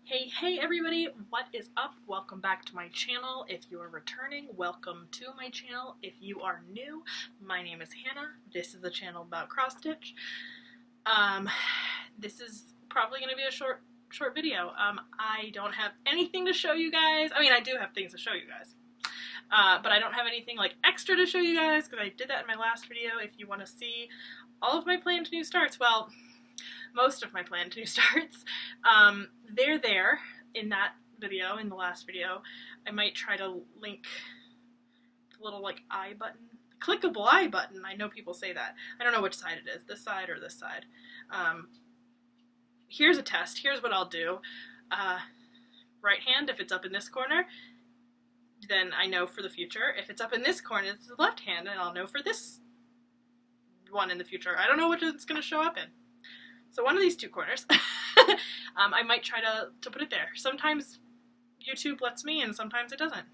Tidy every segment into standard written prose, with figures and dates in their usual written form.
Hey everybody, what is up? Welcome back to my channel. If you are returning, welcome to my channel. If you are new, my name is Hannah. This is a channel about cross stitch. This is probably going to be a short video. I don't have anything to show you guys. I mean, I do have things to show you guys. But I don't have anything like extra to show you guys because I did that in my last video. If you want to see all of my planned new starts, well, most of my planned new starts, they're there in that video, in the last video. I might try to link the little like I button, clickable I button. I know people say that. I don't know which side it is, this side or this side. Here's a test. Here's what I'll do. Right hand, if it's up in this corner, then I know for the future. If it's up in this corner, it's the left hand, and I'll know for this one in the future. I don't know which it's going to show up in. So one of these two corners. I might try to put it there. Sometimes YouTube lets me and sometimes it doesn't.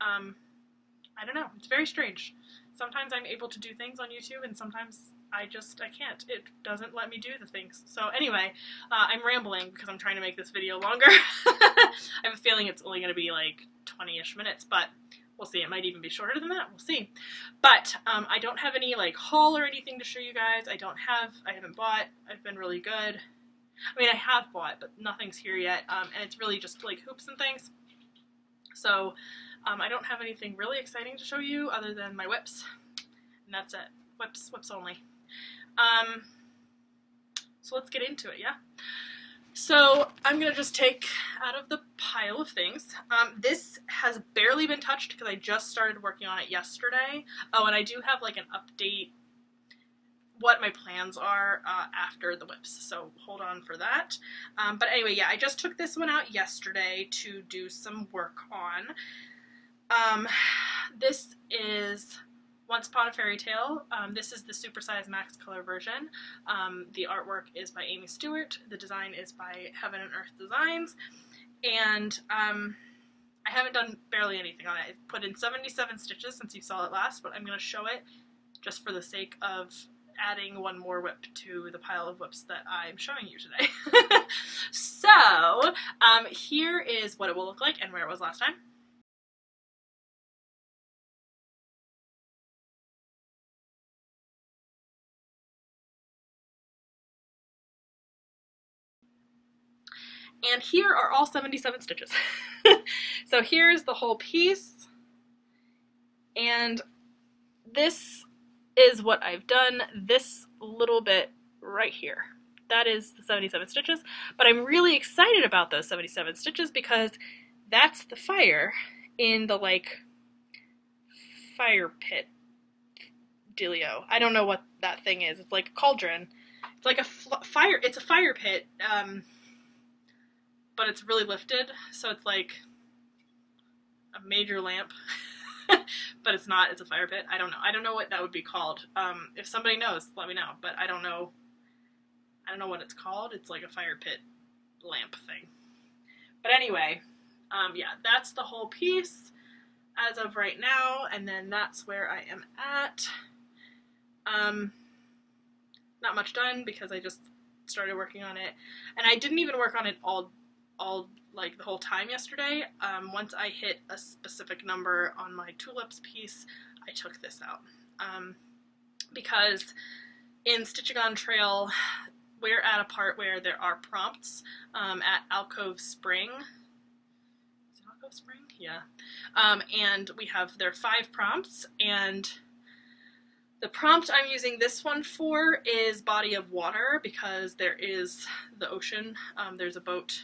I don't know. It's very strange. Sometimes I'm able to do things on YouTube and sometimes I can't. It doesn't let me do the things. So anyway, I'm rambling because I'm trying to make this video longer. I have a feeling it's only going to be like 20-ish minutes, but we'll see. It might even be shorter than that. We'll see. But I don't have any like haul or anything to show you guys. I haven't bought. I've been really good. I mean, I have bought, but nothing's here yet. And it's really just like hoops and things. So I don't have anything really exciting to show you other than my whips. And that's it. Whips only. So let's get into it, yeah? So I'm going to just take out of the pile of things. This has barely been touched because I just started working on it yesterday. Oh, and I do have like an update, what my plans are after the whips, so hold on for that. But anyway, yeah, I just took this one out yesterday to do some work on. This is Once Upon a Fairy Tale. This is the supersized max color version. The artwork is by Aimee Stewart. The design is by Heaven and Earth Designs. And I haven't done barely anything on it. I've put in 77 stitches since you saw it last, but I'm going to show it just for the sake of adding one more whip to the pile of whips that I'm showing you today. So here is what it will look like and where it was last time. And here are all 77 stitches. So here's the whole piece, and this is what I've done, this little bit right here. That is the 77 stitches, but I'm really excited about those 77 stitches because that's the fire in the, like, fire pit dealio. I don't know what that thing is. It's like a cauldron. It's like a fire, it's a fire pit, but it's really lifted, so it's like a major lamp. But it's not, it's a fire pit. I don't know. I don't know what that would be called. If somebody knows, let me know, but I don't know what it's called. It's like a fire pit lamp thing. But anyway, yeah, that's the whole piece as of right now, and then that's where I am at. Not much done because I just started working on it, and I didn't even work on it all like the whole time yesterday. Once I hit a specific number on my Tulips piece, I took this out. Because in Stitching on Trail, we're at a part where there are prompts at Alcove Spring. Is it Alcove Spring? Yeah. And there are 5 prompts, and the prompt I'm using this one for is body of water because there is the ocean. There's a boat.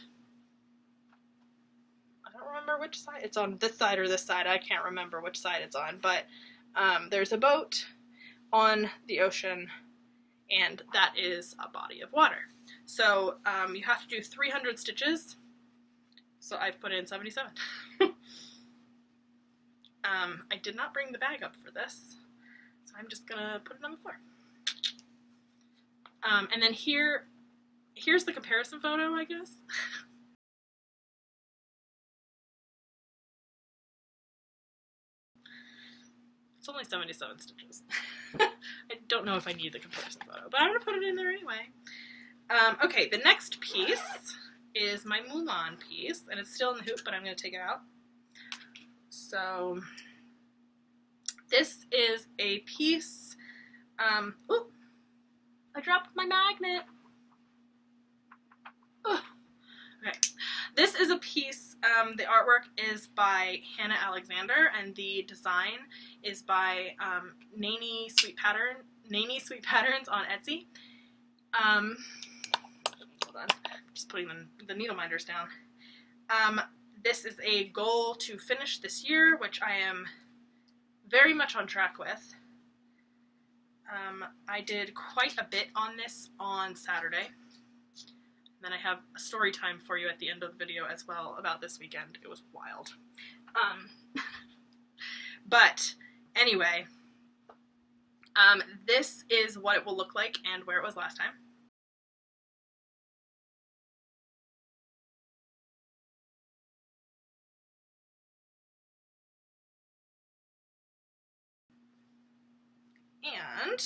I don't remember which side. It's on this side or this side. I can't remember which side it's on, but there's a boat on the ocean, and that is a body of water. So you have to do 300 stitches, so I've put in 77. I did not bring the bag up for this, so I'm just gonna put it on the floor. And then here's the comparison photo, I guess. It's only 77 stitches. I don't know if I need the comparison photo, but I'm going to put it in there anyway. Okay, the next piece is my Mulan piece, and it's still in the hoop, but I'm going to take it out. So this is a piece, ooh, I dropped my magnet. Ugh. Okay, this is a piece, the artwork is by Hannah Alexander, and the design is by NeniSweetPatterns on Etsy. Hold on, just putting the needle minders down. This is a goal to finish this year, which I am very much on track with. I did quite a bit on this on Saturday. And then I have a story time for you at the end of the video as well about this weekend. It was wild. But anyway, this is what it will look like and where it was last time. And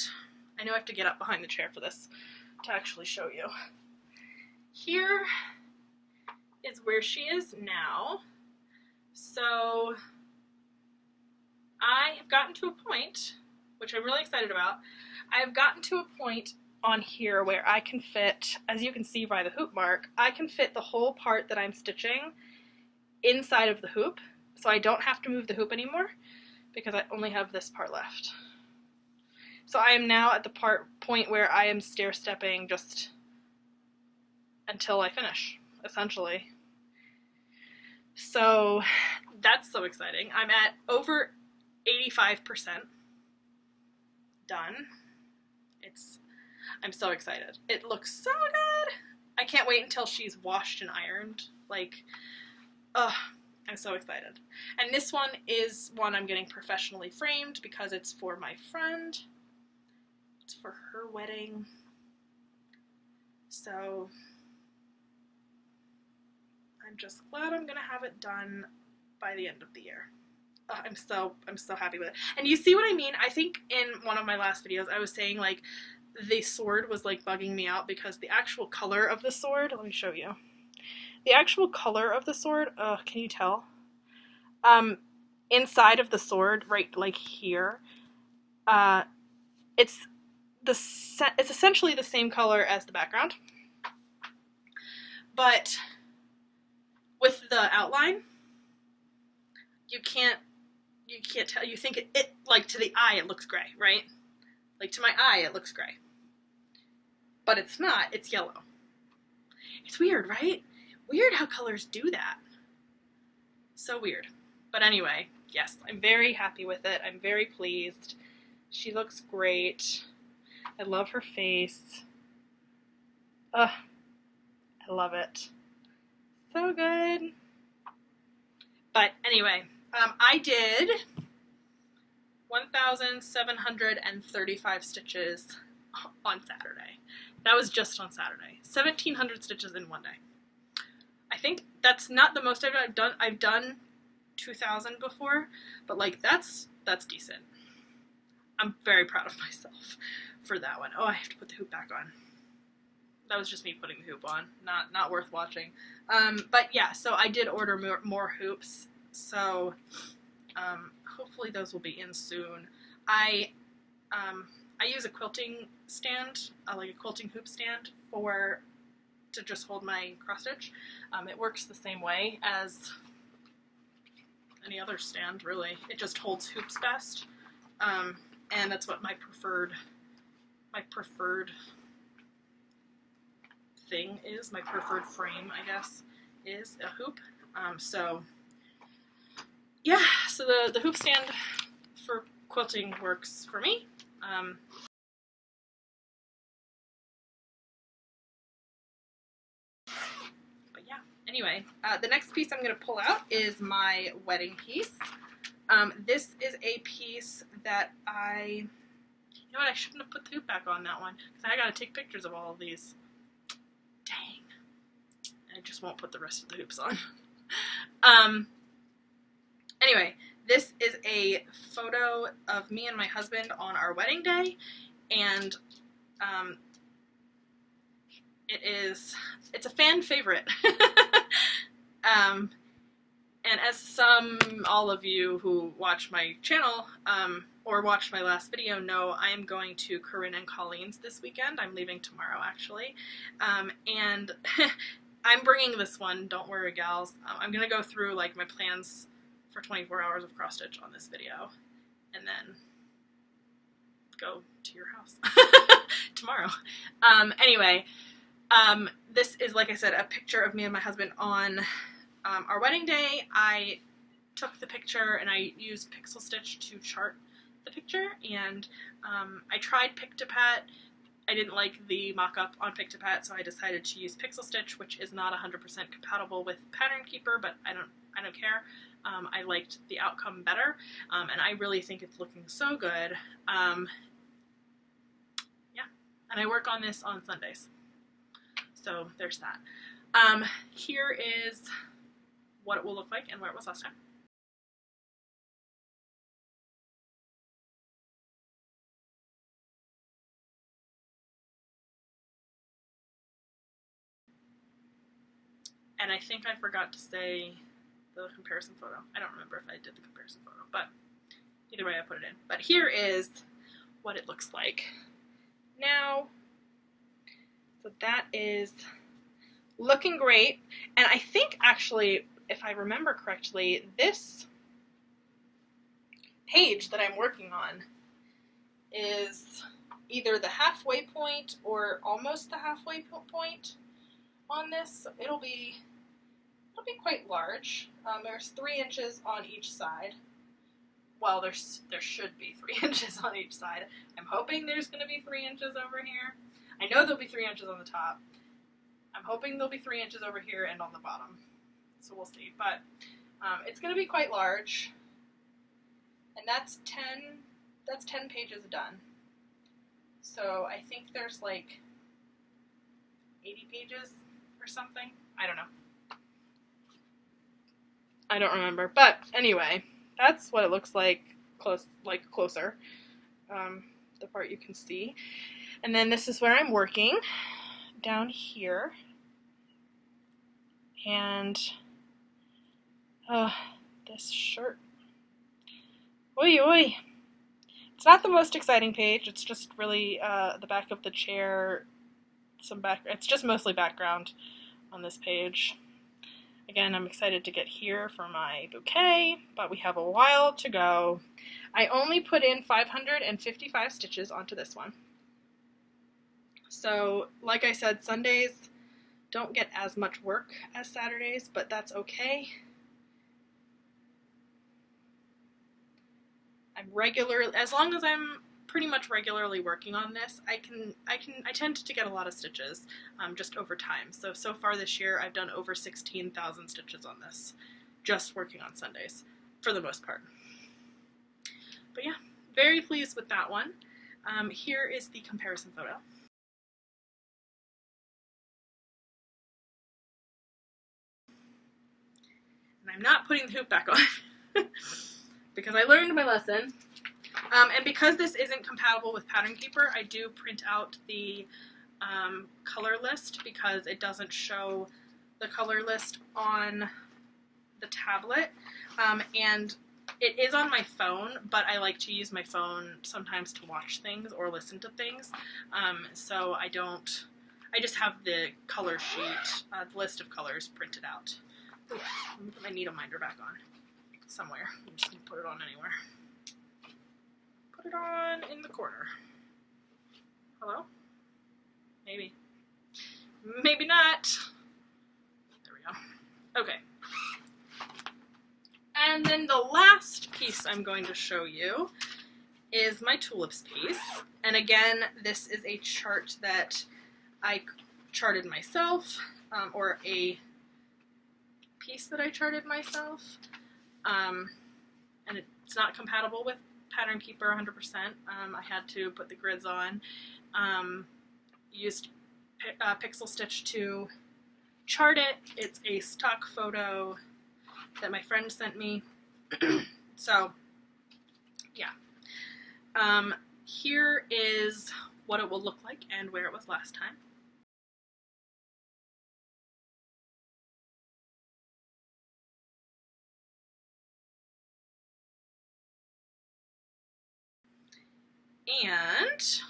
I know I have to get up behind the chair for this to actually show you. Here is where she is now. So I have gotten to a point, which I'm really excited about, I have gotten to a point on here where I can fit, as you can see by the hoop mark, I can fit the whole part that I'm stitching inside of the hoop, so I don't have to move the hoop anymore because I only have this part left. So I am now at the point where I am stair-stepping just until I finish, essentially. So that's so exciting. I'm at over 85% done. I'm so excited. It looks so good. I can't wait until she's washed and ironed. Like, I'm so excited. And this one is one I'm getting professionally framed because it's for my friend. It's for her wedding. So I'm just glad I'm gonna have it done by the end of the year. I'm so happy with it. And you see what I mean? I think in one of my last videos I was saying like the sword was like bugging me out because the actual color of the sword, let me show you. The actual color of the sword, can you tell? Inside of the sword, right like here, it's essentially the same color as the background, but with the outline, you can't tell. You think it like to the eye it looks gray, right? Like to my eye it looks gray, but it's not. It's yellow. It's weird, right? Weird how colors do that. So weird. But anyway, yes, I'm very happy with it. I'm very pleased. She looks great. I love her face. Ugh, I love it. So good. But anyway, I did 1,735 stitches on Saturday. That was just on Saturday. 1,700 stitches in one day. I think that's not the most I've done. I've done 2,000 before, but like that's decent. I'm very proud of myself for that one. Oh, I have to put the hoop back on. That was just me putting the hoop on. Not worth watching. But yeah, so I did order more hoops. So hopefully those will be in soon. I use a quilting stand, like a quilting hoop stand, to just hold my cross stitch. It works the same way as any other stand, really. It just holds hoops best. And that's what my preferred thing is. My preferred frame, I guess, is a hoop. So yeah, so the hoop stand for quilting works for me. But yeah, anyway, the next piece I'm going to pull out is my wedding piece. This is a piece that you know what, I shouldn't have put the hoop back on that one, because I gotta take pictures of all of these. Dang. I just won't put the rest of the hoops on. Anyway, this is a photo of me and my husband on our wedding day, and It's a fan favorite. And as all of you who watch my channel, or watched my last video know, I am going to Corinne and Colleen's this weekend. I'm leaving tomorrow, actually. And I'm bringing this one, don't worry, gals. I'm gonna go through, like, my plans for 24 hours of cross-stitch on this video, and then go to your house tomorrow. Anyway, this is, like I said, a picture of me and my husband on our wedding day. I took the picture and I used Pixel Stitch to chart the picture, and I tried Pick-to-Pat. I didn't like the mock-up on Pick-to-Pat, so I decided to use Pixel Stitch, which is not 100% compatible with Pattern Keeper, but I don't care. I liked the outcome better, and I really think it's looking so good. Yeah, and I work on this on Sundays, so there's that. Here is what it will look like and where it was last time. And I think I forgot to say the comparison photo. I don't remember if I did the comparison photo, but either way I put it in. But here is what it looks like now. So that is looking great. And I think, actually, if I remember correctly, this page that I'm working on is either the halfway point or almost the halfway point on this. So it'll be quite large. There's 3 inches on each side. Well, there should be 3 inches on each side. I'm hoping there's going to be 3 inches over here. I know there'll be 3 inches on the top. I'm hoping there'll be 3 inches over here and on the bottom. So we'll see. But it's going to be quite large. And that's 10 pages done. So I think there's like 80 pages or something. I don't know. I don't remember. But anyway, that's what it looks like closer. The part you can see. And then this is where I'm working, down here. And this shirt. Oi, oi. It's not the most exciting page. It's just really the back of the chair, it's just mostly background on this page. Again, I'm excited to get here for my bouquet, but we have a while to go. I only put in 555 stitches onto this one. So, like I said, Sundays don't get as much work as Saturdays, but that's okay. As long as I'm pretty much regularly working on this, I tend to get a lot of stitches just over time. So far this year I've done over 16,000 stitches on this, just working on Sundays, for the most part. But yeah, very pleased with that one. Here is the comparison photo. And I'm not putting the hoop back on, because I learned my lesson. And because this isn't compatible with Pattern Keeper, I do print out the color list, because it doesn't show the color list on the tablet. And it is on my phone, but I like to use my phone sometimes to watch things or listen to things. So I just have the color sheet, the list of colors printed out. Ooh, let me put my needle minder back on somewhere. I'm just going to put it on anywhere. Put it on in the corner. Hello? Maybe. Maybe not. There we go. Okay. And then the last piece I'm going to show you is my Tulips piece. And again, this is a chart that I charted myself, or a piece that I charted myself. And it's not compatible with Pattern Keeper 100%. I had to put the grids on. Used Pixel Stitch to chart it. It's a stock photo that my friend sent me. So, yeah. Here is what it will look like and where it was last time. And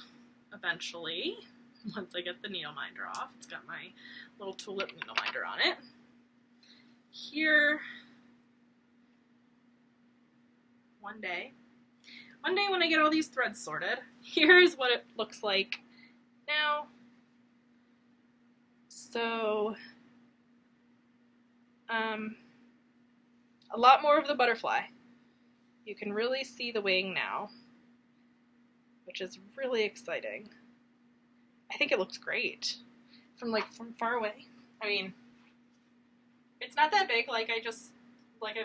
eventually, once I get the needle minder off, it's got my little tulip needle minder on it. Here, one day when I get all these threads sorted, here's what it looks like now. So, a lot more of the butterfly. You can really see the wing now, which is really exciting. I think it looks great from far away. I mean, it's not that big, like I've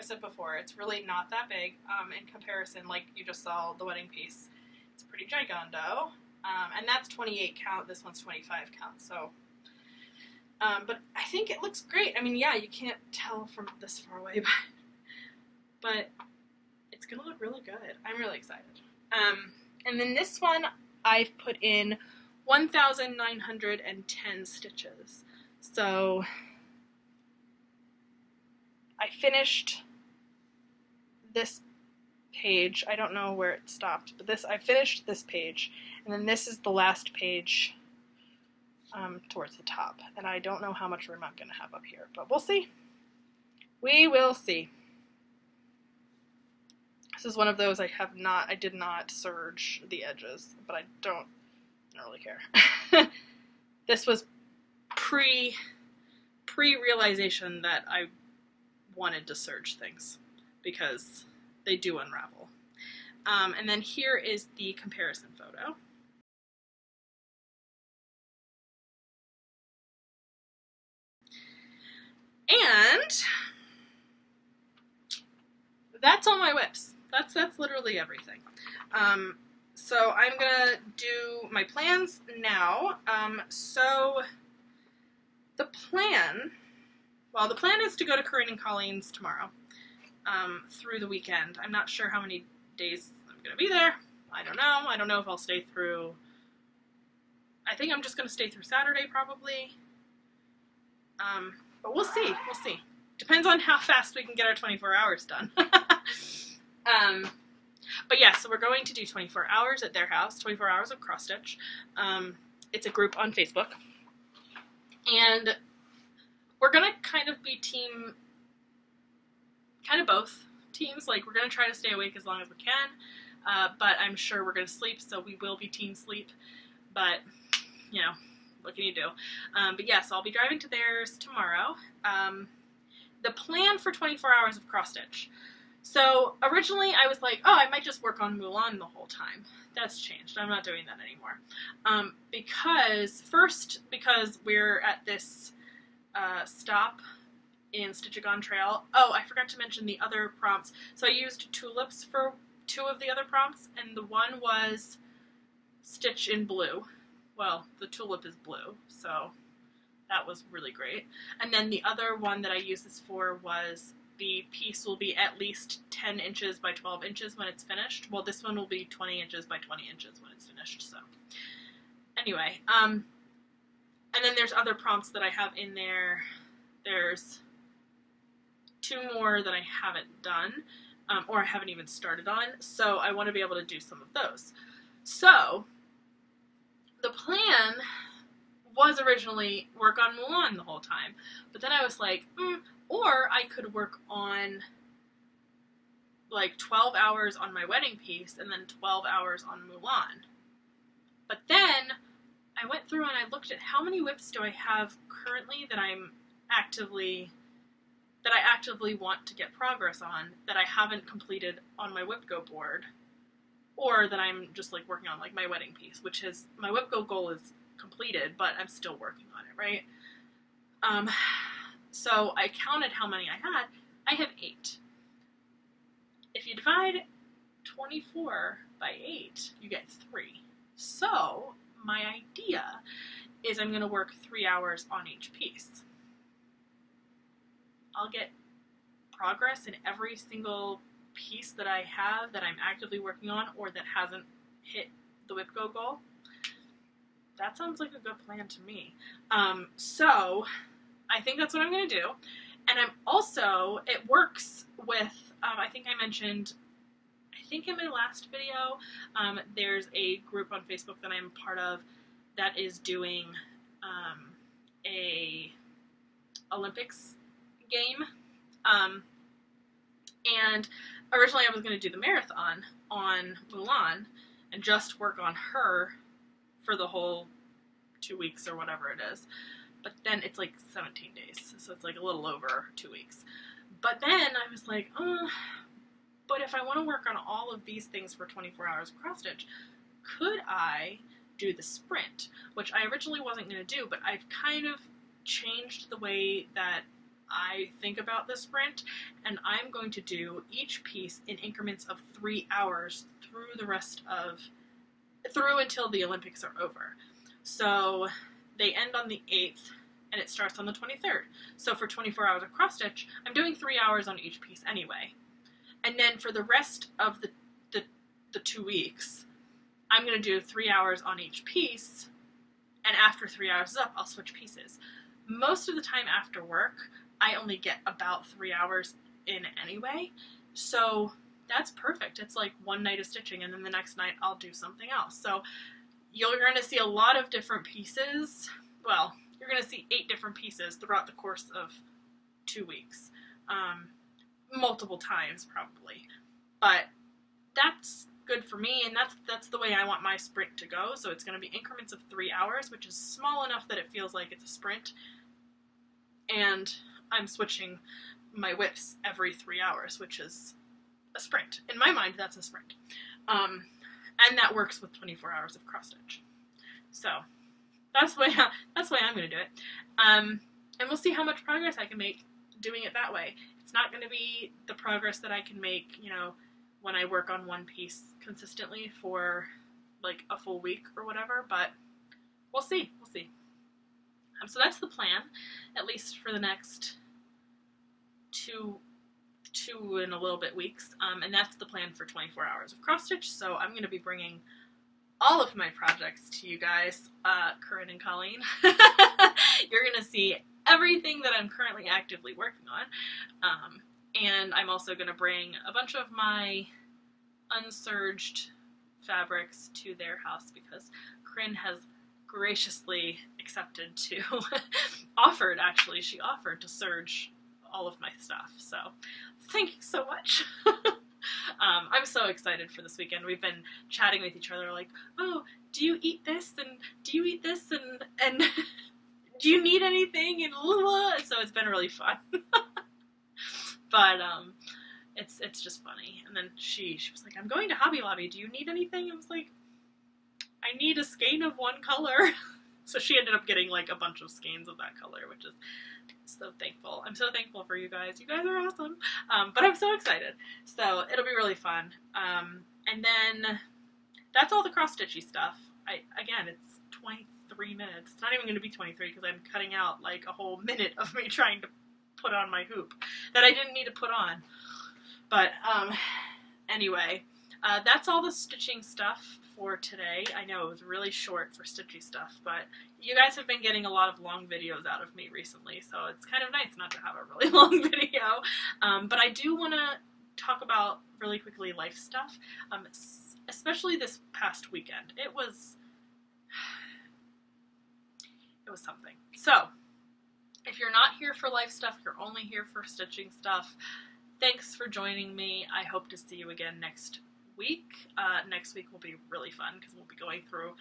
said before, it's really not that big in comparison, like you just saw the wedding piece. It's pretty giganto, and that's 28 count, this one's 25 count, so, but I think it looks great. I mean, yeah, you can't tell from this far away, but it's gonna look really good. I'm really excited. And then this one, I've put in 1,910 stitches. So I finished this page. I don't know where it stopped, but I finished this page, and then this is the last page towards the top. And I don't know how much room I'm going to have up here, but we'll see. We will see. This is one of those I did not serge the edges, but I don't really care. This was pre-realization that I wanted to serge things, because they do unravel. And then here is the comparison photo. And that's all my WIPs. That's literally everything. So I'm gonna do my plans now. So the plan is to go to Corinne and Colleen's tomorrow, through the weekend. I'm not sure how many days I'm gonna be there. I don't know. I don't know if I'll stay through. I think I'm just gonna stay through Saturday probably. But we'll see. We'll see. Depends on how fast we can get our 24 hours done. But yeah, so we're going to do 24 hours at their house, 24 hours of cross stitch. It's a group on Facebook. And we're going to kind of be both teams. Like, we're going to try to stay awake as long as we can. But I'm sure we're going to sleep, so we will be team sleep. But, you know, what can you do? But yeah, so I'll be driving to theirs tomorrow. The plan for 24 hours of cross stitch. So originally I was like, oh, I might just work on Mulan the whole time. That's changed. I'm not doing that anymore. Because we're at this stop in Stitchagon Trail. Oh, I forgot to mention the other prompts. So I used Tulips for 2 of the other prompts, and the one was stitch in blue. Well, the tulip is blue, so that was really great. And then the other one that I used this for was the piece will be at least 10 inches by 12 inches when it's finished. Well, this one will be 20 inches by 20 inches when it's finished, so. Anyway, and then there's other prompts that I have in there. There's 2 more that I haven't done, or I haven't even started on, so I want to be able to do some of those. So, the plan was originally work on Mulan the whole time, but then I was like, or I could work on like 12 hours on my wedding piece and then 12 hours on Mulan. But then I went through and I looked at how many WIPs do I have currently that I actively want to get progress on, that I haven't completed on my WIP Go board, or that I'm just like working on, like my wedding piece, which is, my WIP Go goal is completed, but I'm still working on it, right? So I counted how many I had. I have 8. If you divide 24 by 8, you get 3. So my idea is I'm going to work 3 hours on each piece. I'll get progress in every single piece that I have that I'm actively working on or that hasn't hit the WIP Go goal. That sounds like a good plan to me. So I think that's what I'm going to do. And I'm also, it works with, I think think in my last video, there's a group on Facebook that I'm part of that is doing a Olympics game. And originally I was going to do the marathon on Mulan and just work on her for the whole 2 weeks or whatever it is. But then it's like 17 days, so it's like a little over 2 weeks. But then I was like, oh, but if I want to work on all of these things for 24 hours of cross stitch, could I do the sprint? Which I originally wasn't going to do, but I've kind of changed the way that I think about the sprint, and I'm going to do each piece in increments of 3 hours through until the Olympics are over. So they end on the 8th, and it starts on the 23rd. So for 24 hours of cross stitch, I'm doing 3 hours on each piece anyway. And then for the rest of the 2 weeks, I'm going to do 3 hours on each piece, and after 3 hours is up, I'll switch pieces. Most of the time after work, I only get about 3 hours in anyway, so that's perfect. It's like one night of stitching, and then the next night I'll do something else. So you're going to see a lot of different pieces. Well, you're going to see 8 different pieces throughout the course of 2 weeks. Multiple times, probably. But that's good for me, and that's the way I want my sprint to go. So it's going to be increments of 3 hours, which is small enough that it feels like it's a sprint. And I'm switching my WIPs every 3 hours, which is a sprint. In my mind, that's a sprint. And that works with 24 hours of cross stitch. So that's the way I'm going to do it. And we'll see how much progress I can make doing it that way. It's not going to be the progress that I can make, you know, when I work on one piece consistently for like a full week or whatever, but we'll see. We'll see. So that's the plan, at least for the next two and a little bit weeks, and that's the plan for 24 hours of cross stitch. So I'm going to be bringing all of my projects to you guys, Corinne and Colleen. You're going to see everything that I'm currently actively working on, and I'm also going to bring a bunch of my unserged fabrics to their house because Corinne has graciously accepted to she offered to serge all of my stuff, so thank you so much. I'm so excited for this weekend. We've been chatting with each other like, oh, do you eat this, and do you eat this, and do you need anything, and blah, so it's been really fun. But it's just funny. And then she was like, I'm going to Hobby Lobby, do you need anything? I was like, I need a skein of one color. So she ended up getting like a bunch of skeins of that color, which is so thankful. I'm so thankful for you guys. You guys are awesome. But I'm so excited. So it'll be really fun. And then that's all the cross stitchy stuff. Again, it's 23 minutes. It's not even going to be 23 because I'm cutting out like a whole minute of me trying to put on my hoop that I didn't need to put on. But anyway, that's all the stitching stuff for today. I know it was really short for stitchy stuff, but you guys have been getting a lot of long videos out of me recently, so it's kind of nice not to have a really long video. But I do want to talk about really quickly life stuff, especially this past weekend. It was something. So if you're not here for life stuff, you're only here for stitching stuff, thanks for joining me. I hope to see you again next week. Next week will be really fun because we'll be going through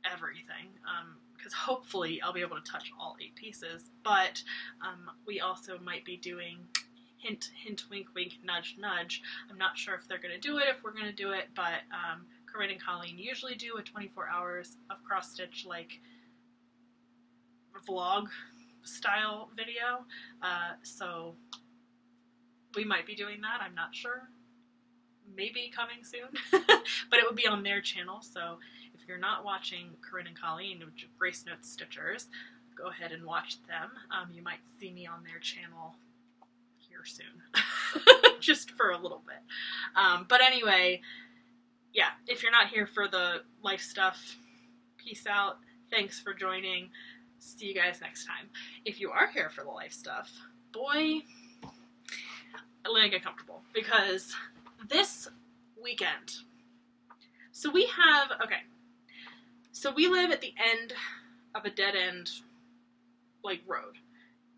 everything, because hopefully I'll be able to touch all 8 pieces, but we also might be doing hint, hint, wink, wink, nudge, nudge. I'm not sure if they're going to do it, if we're going to do it, but Corinne and Colleen usually do a 24 hours of cross stitch like vlog style video, so we might be doing that. I'm not sure. Maybe coming soon, but it would be on their channel, so if you're not watching Corinne and Colleen, which are Grace Notes Stitchers, go ahead and watch them. You might see me on their channel here soon, just for a little bit. But anyway, yeah, if you're not here for the life stuff, peace out. Thanks for joining. See you guys next time. If you are here for the life stuff, boy, let me get comfortable, because this weekend, so we have, okay, so we live at the end of a dead-end, like, road.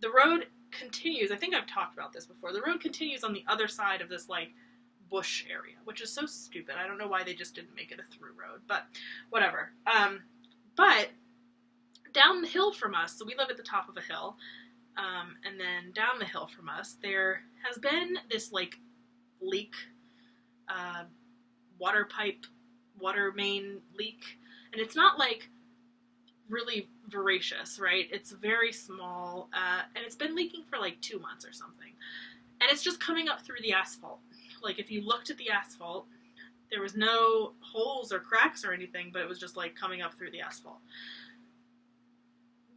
The road continues, I think I've talked about this before, the road continues on the other side of this, like, bush area, which is so stupid. I don't know why they just didn't make it a through road, but whatever. But down the hill from us, so we live at the top of a hill, and then down the hill from us, there has been this, like, leak, water main leak, and it's not, like, really voracious, right? It's very small, and it's been leaking for, like, 2 months or something, and it's just coming up through the asphalt. Like, if you looked at the asphalt, there was no holes or cracks or anything, but it was just, like, coming up through the asphalt.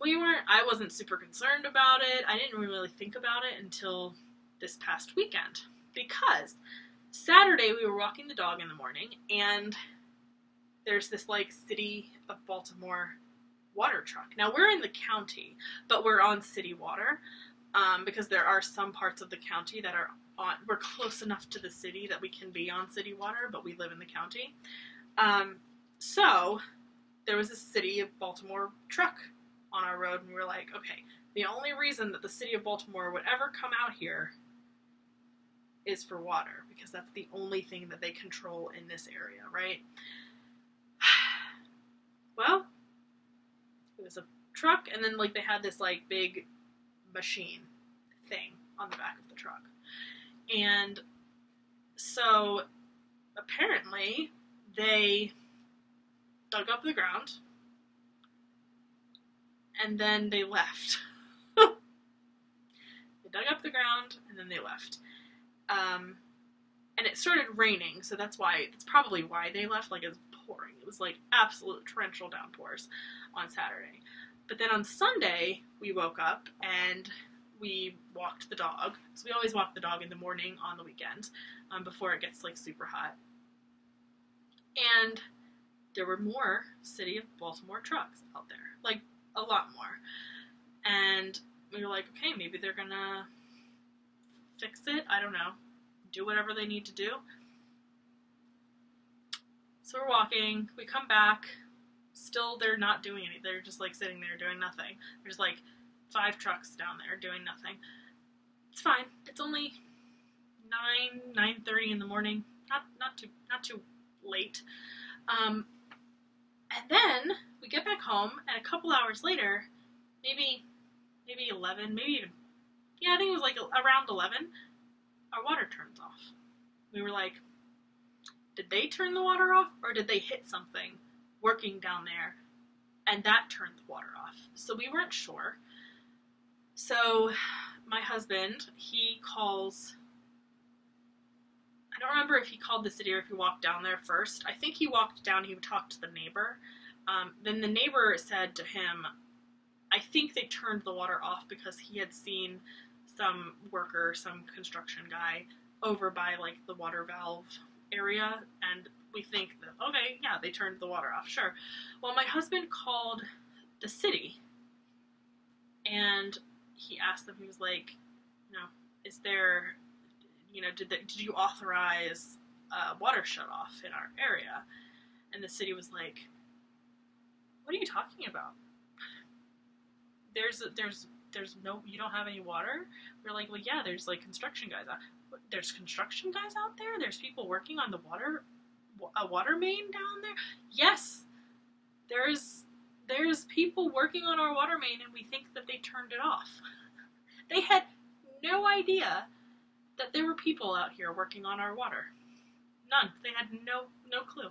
I wasn't super concerned about it. I didn't really think about it until this past weekend, because Saturday we were walking the dog in the morning, and there's this, like, City of Baltimore water truck. Now, we're in the county, but we're on city water, because there are some parts of the county that are on, we're close enough to the city that we can be on city water, but we live in the county. So there was this City of Baltimore truck on our road, and we were like, okay, the only reason that the City of Baltimore would ever come out here is for water, because that's the only thing that they control in this area, right? Well, it was a truck, and then, like, they had this, like, big machine thing on the back of the truck. And so apparently they dug up the ground and then they left. They dug up the ground and then they left. And it started raining, so that's probably why they left. Like, it was pouring. It was, like, absolute torrential downpours on Saturday. But then on Sunday, we woke up and we walked the dog. So we always walk the dog in the morning on the weekend, before it gets, like, super hot. And there were more City of Baltimore trucks out there. Like, a lot more. And we were like, okay, maybe they're gonna fix it. I don't know. Do whatever they need to do. So we're walking. We come back. Still, they're not doing anything. They're just, like, sitting there doing nothing. There's, like, 5 trucks down there doing nothing. It's fine. It's only 9:30 in the morning. Not too late. And then we get back home, and a couple hours later, maybe 11, maybe even, yeah, I think it was like around 11, our water turns off. We were like, did they turn the water off, or did they hit something working down there, and that turned the water off? So we weren't sure. So my husband, he calls, I don't remember if he called the city or if he walked down there first. I think he walked down, he talked to the neighbor. Then the neighbor said to him, I think they turned the water off because he had seen some worker, some construction guy, over by, like, the water valve area, and we think that, okay, yeah, they turned the water off, sure. Well, my husband called the city, and he asked them, he was like, you know, is there, you know, did you authorize water shut off in our area? And the city was like, what are you talking about? There's no, you don't have any water? We're like, well, yeah, there's, like, construction guys out. There's construction guys out there? There's people working on a water main down there? Yes, there's people working on our water main, and we think that they turned it off. They had no idea that there were people out here working on our water. None. They had no clue.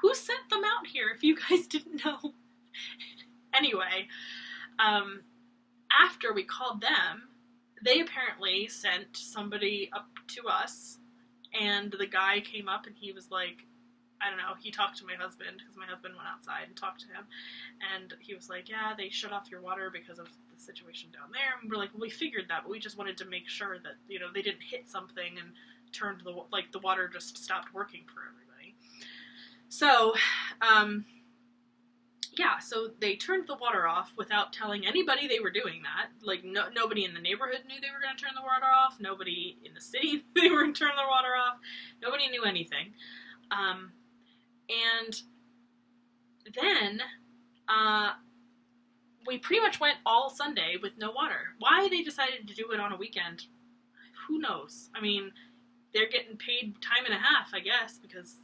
Who sent them out here if you guys didn't know? Anyway, after we called them, they apparently sent somebody up to us, and the guy came up and he was like, I don't know, he talked to my husband, because my husband went outside and talked to him, and he was like, yeah, they shut off your water because of the situation down there. And we're like, well, we figured that, but we just wanted to make sure that, you know, they didn't hit something and turned the water just stopped working for everybody. So, yeah, so they turned the water off without telling anybody they were doing that. Like, nobody in the neighborhood knew they were going to turn the water off. Nobody in the city knew they were going to turn the water off. Nobody knew anything. And then we pretty much went all Sunday with no water. Why they decided to do it on a weekend, who knows? I mean, they're getting paid time and a half, I guess, because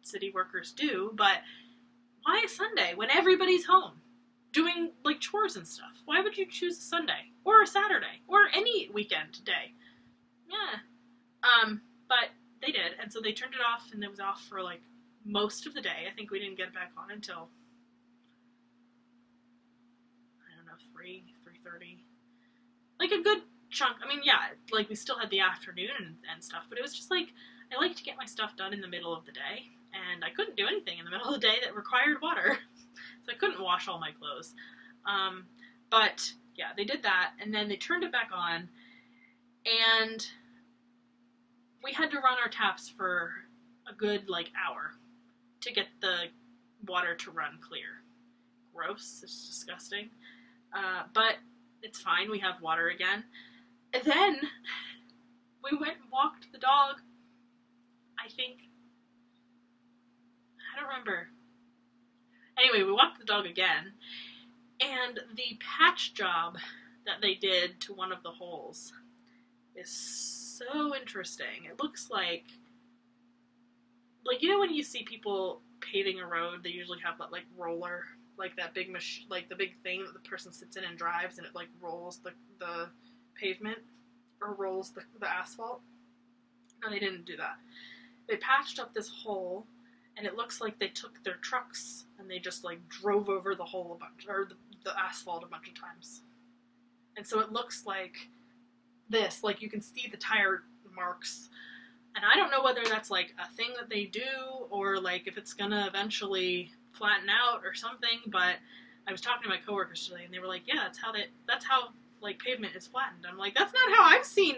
city workers do, but why a Sunday when everybody's home doing, like, chores and stuff? Why would you choose a Sunday or a Saturday or any weekend day? Yeah. But they did, and so they turned it off, and it was off for, like, most of the day. I think we didn't get it back on until, I don't know, 3:30. Like, a good chunk. I mean, yeah, like, we still had the afternoon and stuff, but it was just, like, I like to get my stuff done in the middle of the day, and I couldn't do anything in the middle of the day that required water, so I couldn't wash all my clothes. But, yeah, they did that, and then they turned it back on, and we had to run our taps for a good, like, hour to get the water to run clear. Gross. It's disgusting. But it's fine. We have water again. And then we went and walked the dog. I don't remember. Anyway, we walked the dog again, and the patch job that they did to one of the holes is so interesting. It looks like, you know when you see people paving a road, they usually have that, like, roller, like that big machine, like the big thing that the person sits in and drives, and it, like, rolls the pavement, or rolls the asphalt. No, they didn't do that. They patched up this hole, and it looks like they took their trucks and they just, like, drove over the hole a bunch, or the asphalt a bunch of times. And so it looks like this, like, you can see the tire marks. And I don't know whether that's, like, a thing that they do, or, like, if it's gonna eventually flatten out or something, but I was talking to my coworkers today, and they were like, yeah, that's how, like, pavement is flattened. I'm like, that's not how I've seen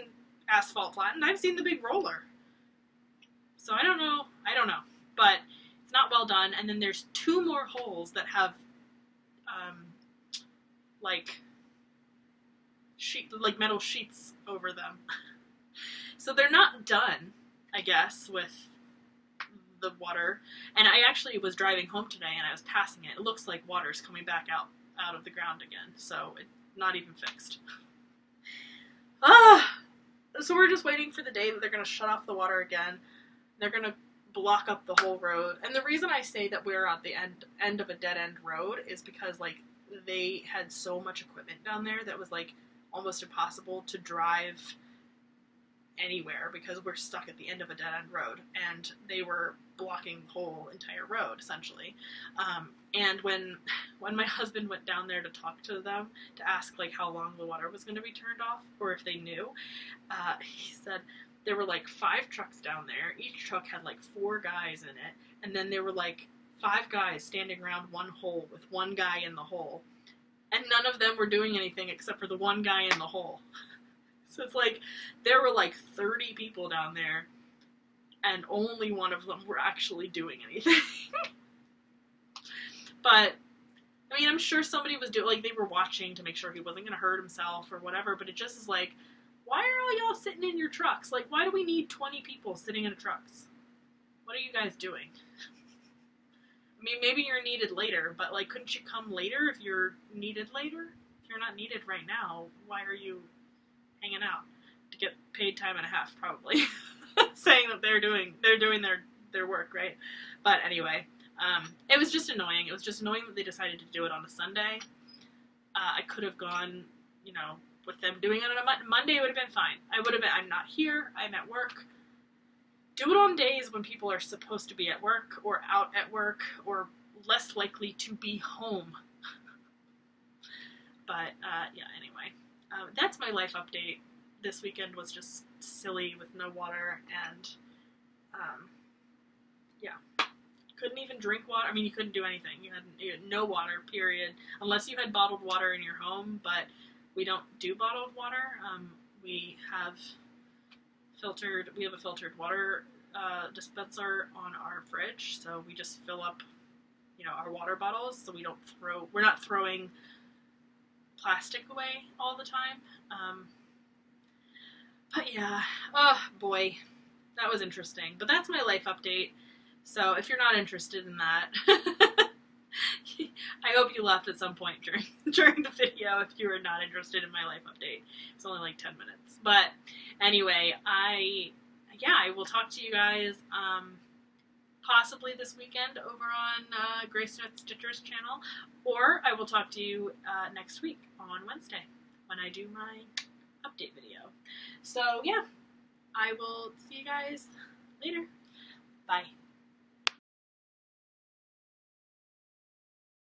asphalt flattened. I've seen the big roller. So I don't know, but it's not well done. And then there's 2 more holes that have, like metal sheets over them. So they're not done, I guess, with the water. And I actually was driving home today, and I was passing it. It looks like water's coming back out of the ground again, so it's not even fixed. So we're just waiting for the day that they're going to shut off the water again. They're going to block up the whole road. And the reason I say that we're at the end of a dead-end road is because, like, they had so much equipment down there that was, like, almost impossible to drive anywhere because we're stuck at the end of a dead-end road. And they were blocking the whole entire road, essentially. And when my husband went down there to talk to them, to ask, like, how long the water was going to be turned off, or if they knew, he said there were, like, 5 trucks down there. Each truck had, like, 4 guys in it, and then there were, like, 5 guys standing around one hole with one guy in the hole, and none of them were doing anything except for the one guy in the hole. So it's like, there were, like, 30 people down there, and only one of them were actually doing anything. But, I mean, I'm sure somebody was doing, like, they were watching to make sure he wasn't going to hurt himself or whatever, but it just is like, why are all y'all sitting in your trucks? Like, why do we need 20 people sitting in trucks? What are you guys doing? I mean, maybe you're needed later, but, like, couldn't you come later if you're needed later? If you're not needed right now, why are you hanging out? To get paid time and a half, probably. Saying that they're doing their work, right? But anyway, it was just annoying. It was just annoying that they decided to do it on a Sunday. I could have gone, you know, with them doing it on a Monday. It would have been fine. I'm not here. I'm at work. Do it on days when people are supposed to be at work or out at work or less likely to be home. But, yeah, anyway. That's my life update. This weekend was just silly with no water and, yeah. Couldn't even drink water. I mean, you couldn't do anything. You had no water, period. Unless you had bottled water in your home, but we don't do bottled water. We have a filtered water dispenser on our fridge, so we just fill up, you know, our water bottles, so we're not throwing plastic away all the time. But yeah, oh boy, that was interesting. But that's my life update. So if you're not interested in that, I hope you left at some point during the video if you were not interested in my life update. It's only like 10 minutes. But anyway, I will talk to you guys possibly this weekend over on Grace Note Stitcher's channel, or I will talk to you next week on Wednesday when I do my update video. So yeah, I will see you guys later. Bye.